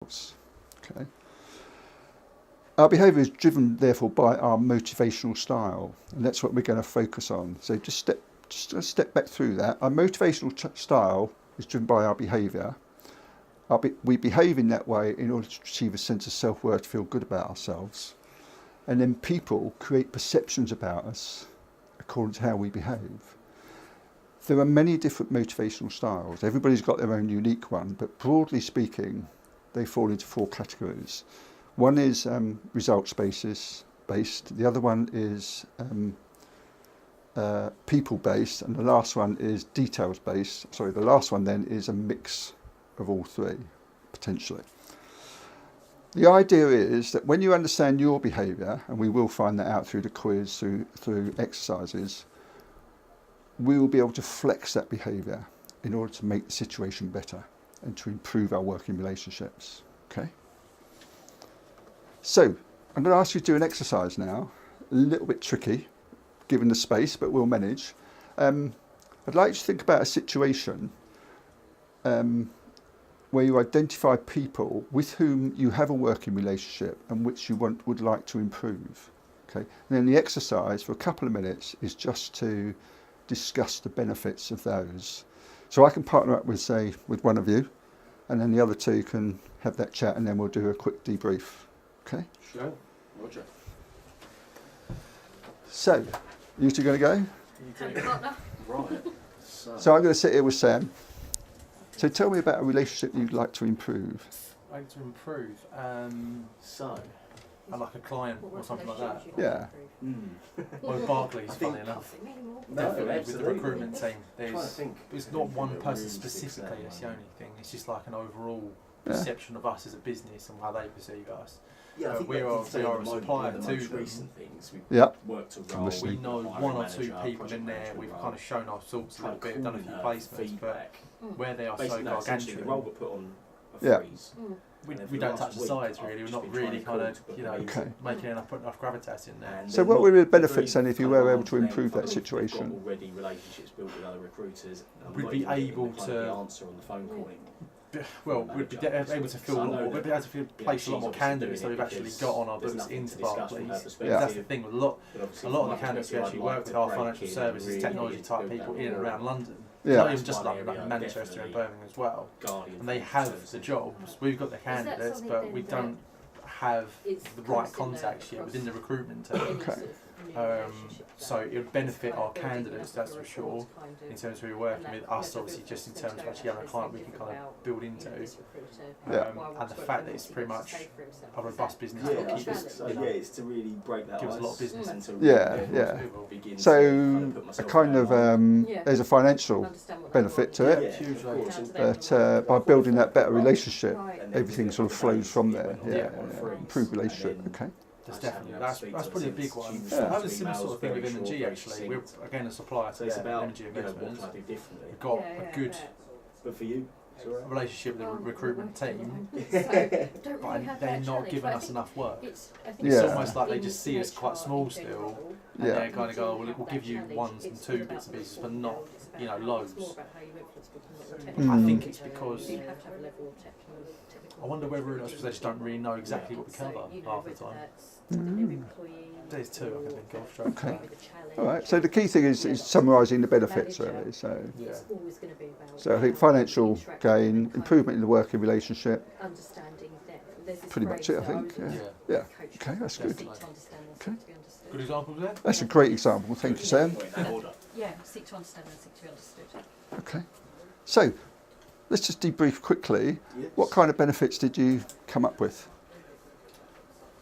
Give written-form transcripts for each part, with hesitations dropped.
Okay. Our behaviour is driven, therefore, by our motivational style, and that's what we're going to focus on. So just step back through that. Our motivational style is driven by our behaviour. We behave in that way in order to achieve a sense of self-worth, to feel good about ourselves. And then people create perceptions about us according to how we behave. There are many different motivational styles. Everybody's got their own unique one, but broadly speaking, they fall into 4 categories. One is results-based. The other one is people-based, and the last one is details-based. Sorry, the last one then is a mix of all 3, potentially. The idea is that when you understand your behaviour, and we will find that out through the quiz, through exercises, we will be able to flex that behaviour in order to make the situation better and to improve our working relationships. Okay? So, I'm going to ask you to do an exercise now, a little bit tricky, given the space, but we'll manage. I'd like you to think about a situation where you identify people with whom you have a working relationship and which you would like to improve. Okay? And then the exercise for a couple of minutes is just to discuss the benefits of those. So I can partner up with one of you, and then the other 2 can have that chat, and then we'll do a quick debrief. Okay? Sure. Roger. So, you 2 going to go? Right. So I'm going to sit here with Sam. So tell me about a relationship you'd like to improve. Like to improve. Like a client or something like that. Yeah. Or Barclays, funny enough. Definitely with the recruitment team. It's not one person specifically, that's the only thing. It's just like an overall perception of us as a business and how they perceive us. Yeah, I think we are a supplier to them. Recent things we've Yeah. worked a role. We know 1 or 2 people in there. We've kind of shown our sorts a little bit, done a few placements, but where they are so gargantuan, the role we're put on a Yeah. freeze. we don't touch the sides really. We're not really kind of making enough gravitas in there. So what would be the benefits then if you were able to improve that situation? Already relationships built with other recruiters. We'd be able to answer on the phone calling. Well, we'd be able to fill a lot more. We'd be able to place a lot more candidates that we've actually got on our books into Barclays. That's the thing. A lot of the candidates we actually work with are financial services, technology type people in and around London. Not even just like Manchester and Birmingham as well. And they have the jobs. We've got the candidates, but we don't have the right contacts yet within the recruitment team. Okay. So it would benefit our candidates, that's for sure, in terms of who we're working with, us obviously just in terms of actually having a client we can kind of build into. And the fact that it's pretty much a robust business that keeps us, it's to really break that give us a lot of business. and to So a kind of there's a financial benefit to it, but by building that better relationship, everything sort of flows from there. Improved relationship. Okay. That's probably a big one. That was a similar sort of thing with M&G actually. We're again a supplier to M&G Investments. We've got a good relationship with the recruitment team, but they're not giving us enough work. It's almost like they just see us quite small still, and they kind of go, well, we'll give you 1 and 2 bits of business, but not loads. I think it's because I wonder whether it's because they just don't really know exactly what we cover half the time. There's 2 I can think of straight away. Okay. All right. So the key thing is summarising the benefits really. So I think financial gain, improvement in the working relationship. Pretty much it, I think. Yeah. Okay, that's good. Okay. Good examples there? That's a great example. Thank you, Sam. Yeah, seek to understand and seek to be understood. Okay. So let's just debrief quickly. What kind of benefits did you come up with?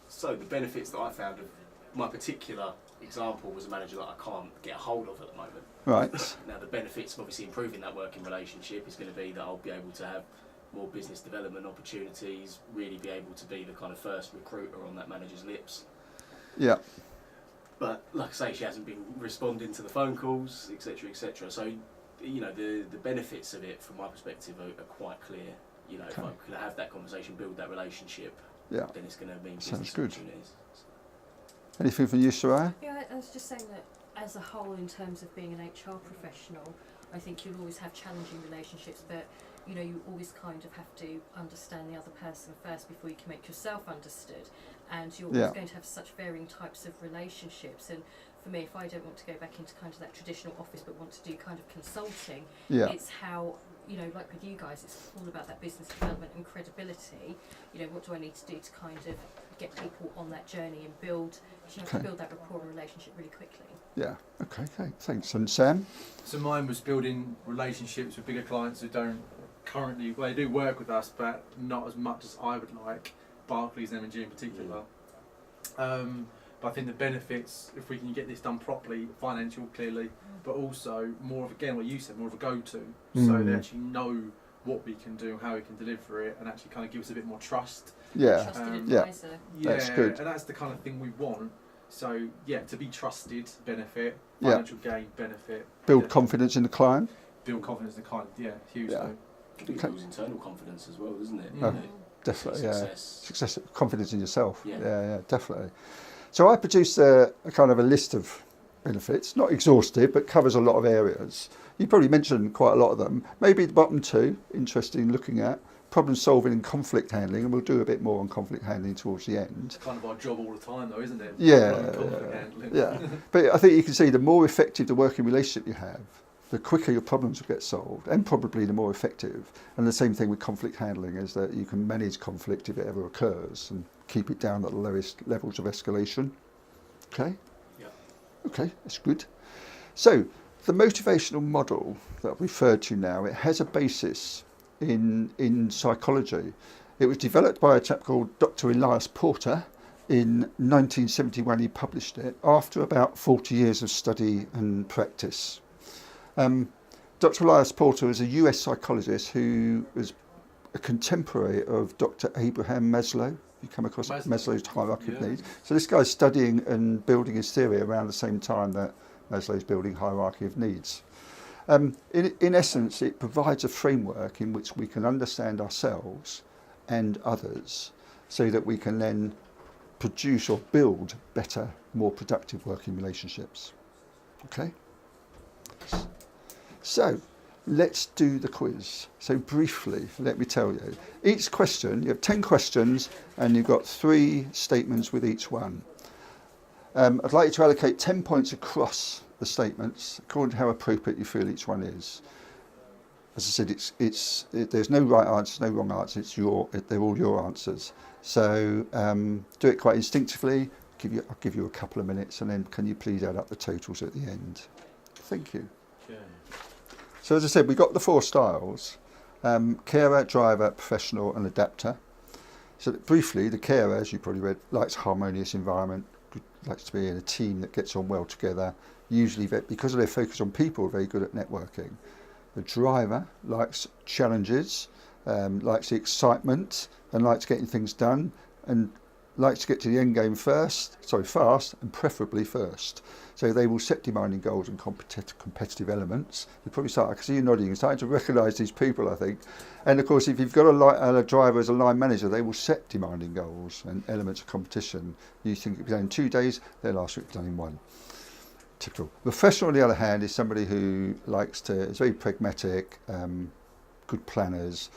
So the benefits that I found of my particular example was a manager that I can't get a hold of at the moment. Right. Now the benefits of obviously improving that working relationship is going to be that I'll be able to have more business development opportunities, really be able to be the kind of first recruiter on that manager's lips. Yeah. But like I say, she hasn't been responding to the phone calls, etc., etc. So, the benefits of it, from my perspective, are quite clear. If I can have that conversation, build that relationship, then it's going to mean business opportunities. Anything from you, Soraya? Yeah, I was just saying that as a whole, in terms of being an HR professional, I think you'll always have challenging relationships, but you know, you always kind of have to understand the other person first before you can make yourself understood, and you're always going to have such varying types of relationships. And for me, if I don't want to go back into kind of that traditional office but want to do kind of consulting, it's how, you know, like with you guys, it's all about that business development and credibility. You know, what do I need to do to kind of get people on that journey and build that rapport and relationship really quickly. Yeah, okay, thanks. And Sam? So mine was building relationships with bigger clients who don't currently, well, they do work with us, but not as much as I would like, Barclays and M&G in particular. But I think the benefits, if we can get this done properly, financial clearly, but also more of, again, what you said, more of a go-to, so they actually know what we can do, how we can deliver it, and actually kind of give us a bit more trust. Trusted advisor. That's good. And that's the kind of thing we want. So to be trusted, benefit, financial gain, benefit. Build confidence in the client. Build confidence in the client, huge. It builds internal confidence as well, doesn't it? Definitely, Success, confidence in yourself. Yeah, definitely. So I produced a kind of a list of benefits, not exhaustive, but covers a lot of areas. You probably mentioned quite a lot of them. Maybe the bottom two, interesting looking at. Problem solving and conflict handling, and we'll do a bit more on conflict handling towards the end. It's kind of our job all the time though, isn't it? Yeah. But I think you can see the more effective the working relationship you have, the quicker your problems will get solved, and probably the more effective. And the same thing with conflict handling is that you can manage conflict if it ever occurs and keep it down at the lowest levels of escalation. Okay? Yeah. Okay, that's good. So the motivational model that I've referred to now, it has a basis in psychology. It was developed by a chap called Dr. Elias Porter in 1971. He published it after about 40 years of study and practice. Dr. Elias Porter was a US psychologist who was a contemporary of Dr. Abraham Maslow. You come across Maslow's hierarchy of needs. So this guy's studying and building his theory around the same time that Maslow's building hierarchy of needs. In essence, it provides a framework in which we can understand ourselves and others so that we can then produce or build better, more productive working relationships. Okay? So, let's do the quiz. So briefly, let me tell you. Each question, you have 10 questions and you've got 3 statements with each one. I'd like you to allocate 10 points across the statements according to how appropriate you feel each one is. As I said, there's no right answer, no wrong answer. They're all your answers. So do it quite instinctively. I'll give you a couple of minutes, and then can you please add up the totals at the end? Thank you. Okay. So as I said, we've got the 4 styles: carer, driver, professional, and adapter. So briefly, the carer, as you probably read, likes harmonious environment, likes to be in a team that gets on well together. Usually, because of their focus on people, very good at networking. The driver likes challenges, likes the excitement, and likes getting things done, and likes to get to the end game fast, and preferably first. So they will set demanding goals and competitive elements. You probably I can see you nodding, you're starting to recognise these people, I think. And of course, if you've got a driver as a line manager, they will set demanding goals and elements of competition. You think it'll be done in 2 days, they'll ask you to be done in 1. Typical. Professional, on the other hand, is somebody who is very pragmatic, good planners,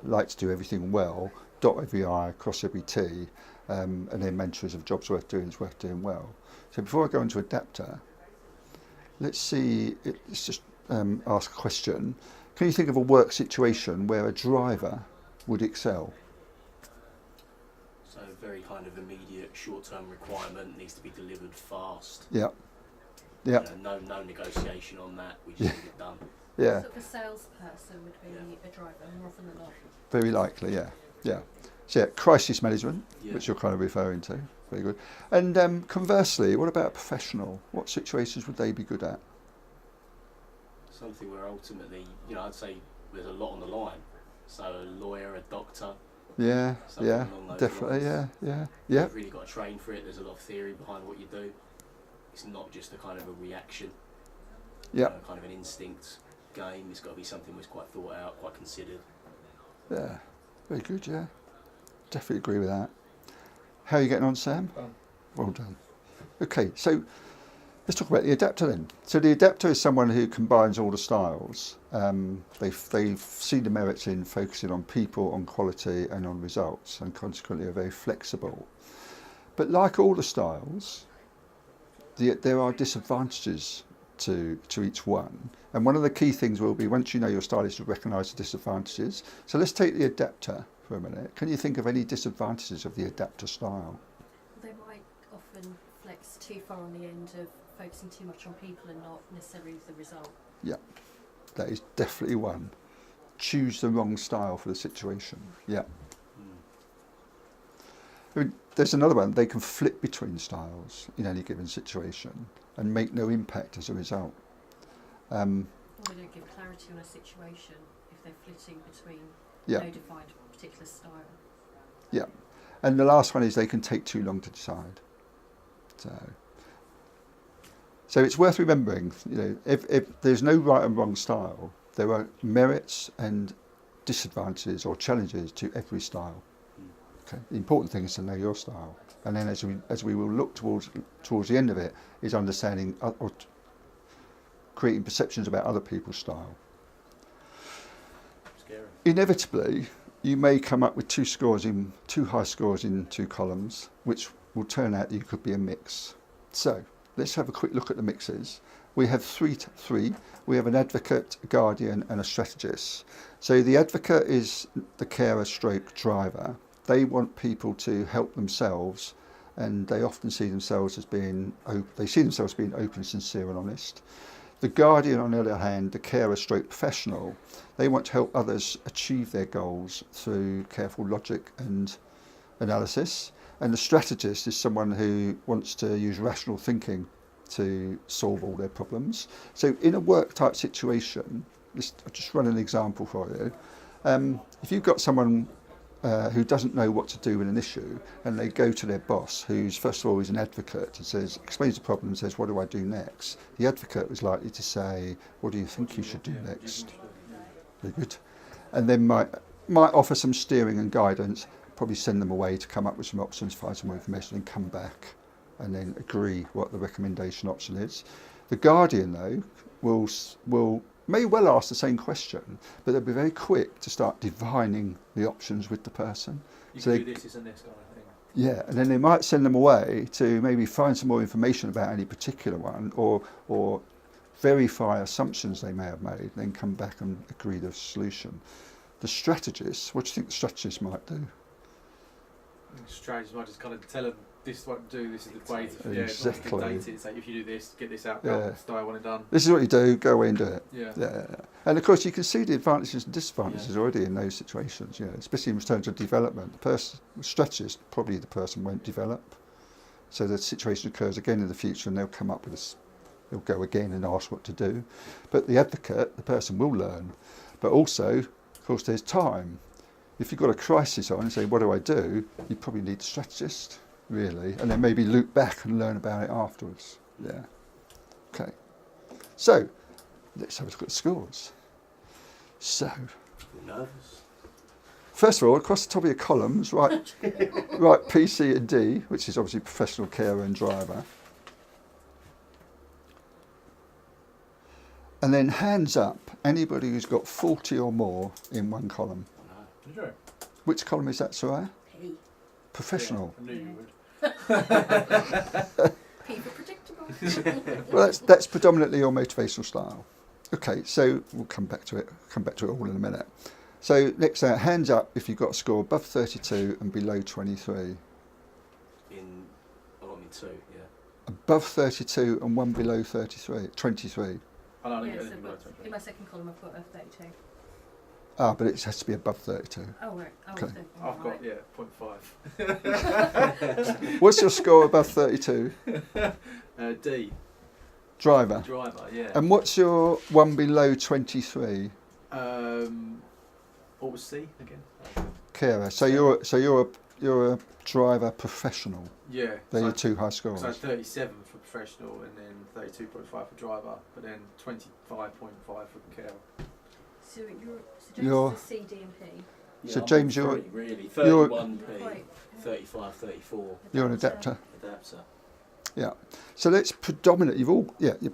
like to do everything well, dot every I, cross every T, and their mantras of jobs worth doing is worth doing well. So before I go into adapter, let's just ask a question. Can you think of a work situation where a driver would excel? So very kind of immediate, short-term requirement, needs to be delivered fast. Yeah. No negotiation on that. We just need it done. Yeah. Sort of a salesperson would be a driver more often than not. Very likely, yeah. So crisis management, which you're kind of referring to. Very good. And conversely, what about a professional? What situations would they be good at? Something where ultimately, I'd say there's a lot on the line. So a lawyer, a doctor. Yeah, along those definitely, lines. yeah. You've really got to train for it. There's a lot of theory behind what you do. It's not just a kind of a reaction. Yeah. Kind of an instinct game. It's got to be something that's quite thought out, quite considered. Yeah, very good, yeah. Definitely agree with that. How are you getting on, Sam? Done. Well done. Okay, so Let's talk about the adapter then. So the adapter is someone who combines all the styles. They've seen the merits in focusing on people, on quality and on results, and consequently are very flexible. But like all the styles, there are disadvantages to each one. And one of the key things will be, once you know your style, is to recognise the disadvantages. So let's take the adapter for a minute. Can you think of any disadvantages of the adapter style? They might often flex too far on the end of focusing too much on people and not necessarily the result. Yeah, that is definitely one. Choose the wrong style for the situation. Yeah. I mean, there's another one. They can flip between styles in any given situation and make no impact as a result. Or they don't give clarity on a situation if they're flitting between no defined particular style. Yeah. And the last one is they can take too long to decide. So it's worth remembering, if there's no right and wrong style, there are merits and disadvantages or challenges to every style. Okay. The important thing is to know your style, and then as we will look towards the end of it, is understanding or creating perceptions about other people's style. Scary. Inevitably, you may come up with two high scores in two columns, which will turn out you could be a mix. So let's have a quick look at the mixes. We have three. We have an advocate, a guardian and a strategist. So the advocate is the carer stroke driver. They want people to help themselves, and they often see themselves as being open, sincere and honest. The guardian, on the other hand, the carer stroke professional, they want to help others achieve their goals through careful logic and analysis. And the strategist is someone who wants to use rational thinking to solve all their problems. So in a work type situation, I'll just run an example for you. If you've got someone who doesn't know what to do with an issue, and they go to their boss, who's first of all is an advocate, and explains the problem and says, what do I do next? The advocate is likely to say, what do you think you should do next? Very good. And then might offer some steering and guidance, probably send them away to come up with some options, find some more information, and come back and then agree what the recommendation option is. The guardian, though, may well ask the same question, but they'll be very quick to start divining the options with the person. You can do this and this kind of thing. Yeah, and then they might send them away to maybe find some more information about any particular one, or verify assumptions they may have made, then come back and agree the solution. The strategist, what do you think the strategist might do? The strategist might just kind of tell them, this is what to do, this is the way to exactly. Dictate it. Say, if you do this, get this outcome, style when it's done. This is what you do, go away and do it. Yeah. And of course you can see the advantages and disadvantages already in those situations, especially in terms of development. The strategist, probably the person won't develop. So the situation occurs again in the future and they'll come up with this, they'll go again and ask what to do. But the advocate, the person will learn. But also, of course, there's time. If you've got a crisis on and say, what do I do? You probably need a strategist, really, and then maybe loop back and learn about it afterwards. Yeah. Okay. So, let's have a look at the scores. So, nervous. First of all, across the top of your columns, right P, C and D, which is obviously professional carer and driver. And then hands up, anybody who's got 40 or more in one column. Sure. Which column is that, Soraya? P. Professional. Yeah, I knew you would. P for predictable. Well, that's predominantly your motivational style. Okay, so we'll come back to it all in a minute. So next out, hands up if you've got a score above 32 and below 23. In 2, yeah. Above 32 and one below 23. I don't Yes, get below 23. in my second column I've got a 32. But it has to be above 32. Oh, right. Okay. I've got, 0.5. What's your score above 32? D. Driver. Driver, yeah. And what's your one below 23? What was C again? Carer. So you're a driver professional. Yeah. They're your two high scores. So 37 for professional and then 32.5 for driver, but then 25.5 for carer. So James is C, D and P. Yeah, So James, you're really 31p, Right. 35, 34. You're an adapter. Adapter. Yeah. So that's predominantly,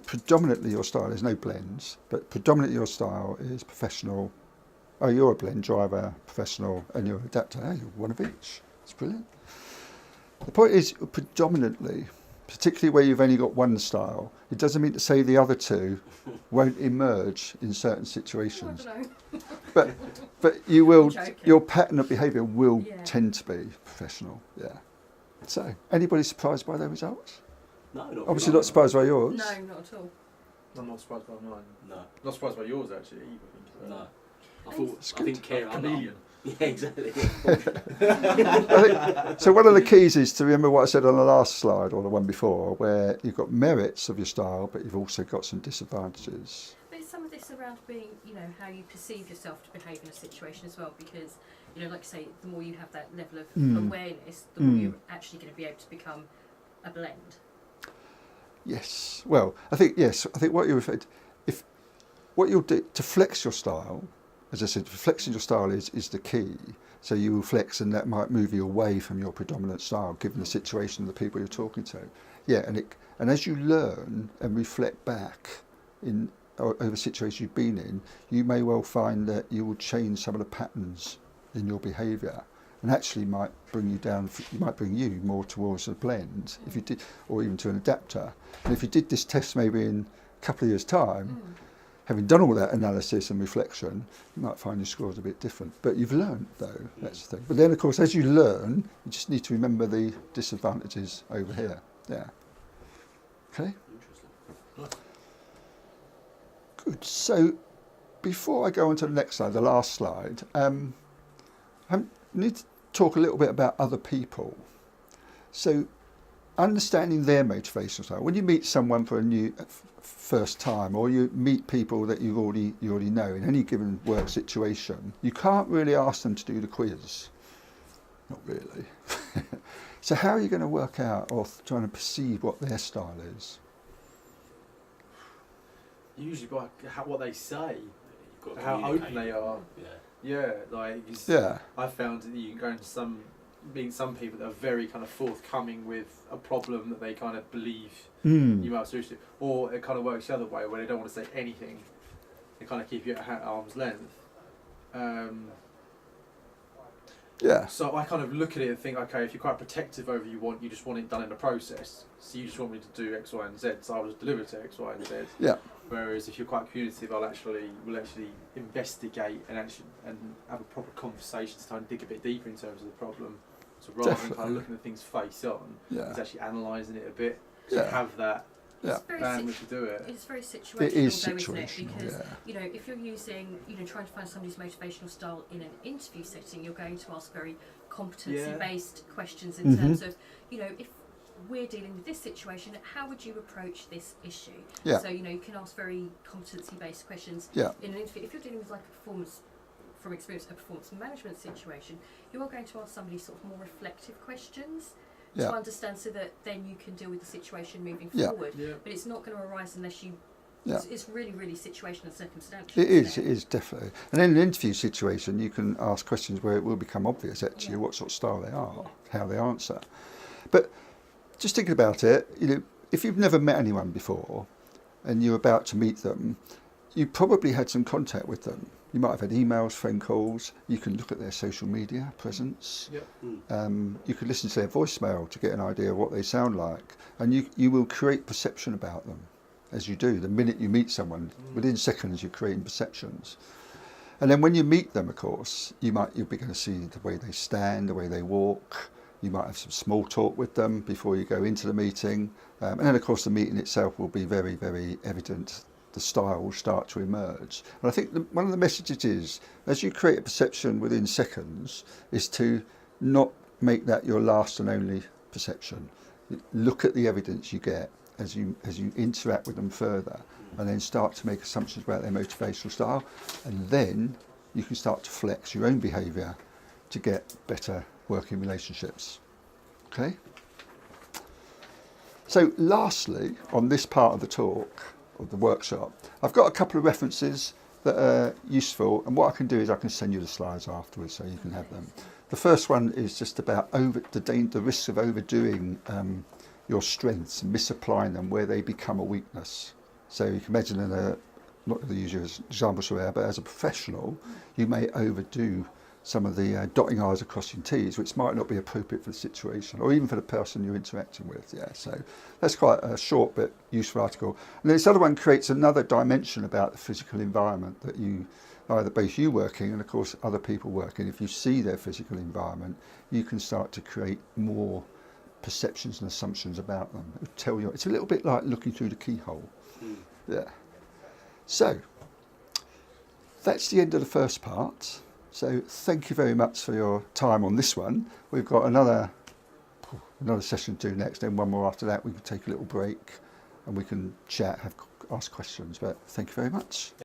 predominantly your style, there's no blends, but predominantly your style is professional. Oh, you're a blend driver, professional, and you're an adapter. Oh, you're one of each. It's brilliant. The point is, predominantly, particularly where you've only got one style, it doesn't mean to say the other two won't emerge in certain situations. I don't know. But you will, your pattern of behaviour will tend to be professional. Yeah. So, anybody surprised by their results? No, not Obviously really. not surprised by yours. No, not at all. I'm not surprised by mine. No. Not surprised by yours actually either. No. I think chameleon. Yeah, exactly. So one of the keys is to remember what I said on the last slide or the one before, where you've got merits of your style, but you've also got some disadvantages. But it's some of this around being, how you perceive yourself to behave in a situation as well, because, like I say, the more you have that level of awareness, the more you're actually going to be able to become a blend. Yes. Well, I think what you referred, if what you'll do to flex your style, as I said, flexing your style is the key. So you will flex, and that might move you away from your predominant style, given the situation of the people you're talking to. Yeah, and as you learn and reflect back over situations you've been in, you may well find that you will change some of the patterns in your behaviour, and actually might bring you more towards a blend if you did, or even to an adapter. And if you did this test maybe in a couple of years' time, having done all that analysis and reflection, you might find your scores a bit different. But you've learned, though, that's the thing. But then, of course, as you learn, you just need to remember the disadvantages over here. Yeah. Okay? Interesting. Good. So, before I go on to the next slide, the last slide, I need to talk a little bit about other people. So, understanding their motivational style. When you meet someone for a first time, or you meet people that you already know in any given work situation, you can't really ask them to do the quiz. Not really. So how are you going to work out or trying to perceive what their style is? Usually by what they say, how open they are. Yeah, I found that you can go into meet some people that are very kind of forthcoming with a problem that they kind of believe you might have solution to, or it kind of works the other way where they don't want to say anything. They kind of keep you at arm's length. So I kind of look at it and think, okay, if you're quite protective over you just want it done in a process. So you just want me to do X, Y, and Z. So I will just deliver to X, Y, and Z. Yeah. Whereas if you're quite communicative, we'll actually investigate and have a proper conversation to try and dig a bit deeper in terms of the problem. So rather than kind of looking at things face on, it's actually analysing it a bit. To have that bandwidth to do it. It's very situational, though, isn't it? Because if you're using, trying to find somebody's motivational style in an interview setting, you're going to ask very competency-based questions in terms of, if we're dealing with this situation, how would you approach this issue? Yeah. So you can ask very competency-based questions in an interview. If you're dealing with like a performance management situation, you are going to ask somebody sort of more reflective questions. To understand, so that then you can deal with the situation moving forward. Yeah. But it's not going to arise unless you. It's really, really situational and circumstantial. It is definitely. And in an interview situation, you can ask questions where it will become obvious actually what sort of style they are, how they answer. But just thinking about it, if you've never met anyone before and you're about to meet them, you probably had some contact with them. You might have had emails, phone calls. You can look at their social media presence. Yep. You could listen to their voicemail to get an idea of what they sound like. And you will create perception about them, as you do. The minute you meet someone, within seconds you're creating perceptions. And then when you meet them, of course, you'll begin to see the way they stand, the way they walk. You might have some small talk with them before you go into the meeting. And then, of course, the meeting itself will be very, very evident. The style will start to emerge. And I think one of the messages is, as you create a perception within seconds, is to not make that your last and only perception. Look at the evidence you get as you interact with them further, and then start to make assumptions about their motivational style, and then you can start to flex your own behaviour to get better working relationships. Okay? So lastly, on this part of the talk, of the workshop, I've got a couple of references that are useful, and what I can do is I can send you the slides afterwards so you can have them. The first one is just about the risks of overdoing your strengths and misapplying them where they become a weakness. So you can imagine not to use you as an example, Soraya, but as a professional, you may overdo some of the dotting I's or crossing T's, which might not be appropriate for the situation, or even for the person you're interacting with. Yeah, so that's quite a short but useful article. And this other one creates another dimension about the physical environment that either both you working and of course other people working. If you see their physical environment, you can start to create more perceptions and assumptions about them. It'll tell you. It's a little bit like looking through the keyhole. Yeah. So that's the end of the first part. So thank you very much for your time on this one. We've got another session to do next, then one more after that. We can take a little break and we can chat, ask questions. But thank you very much.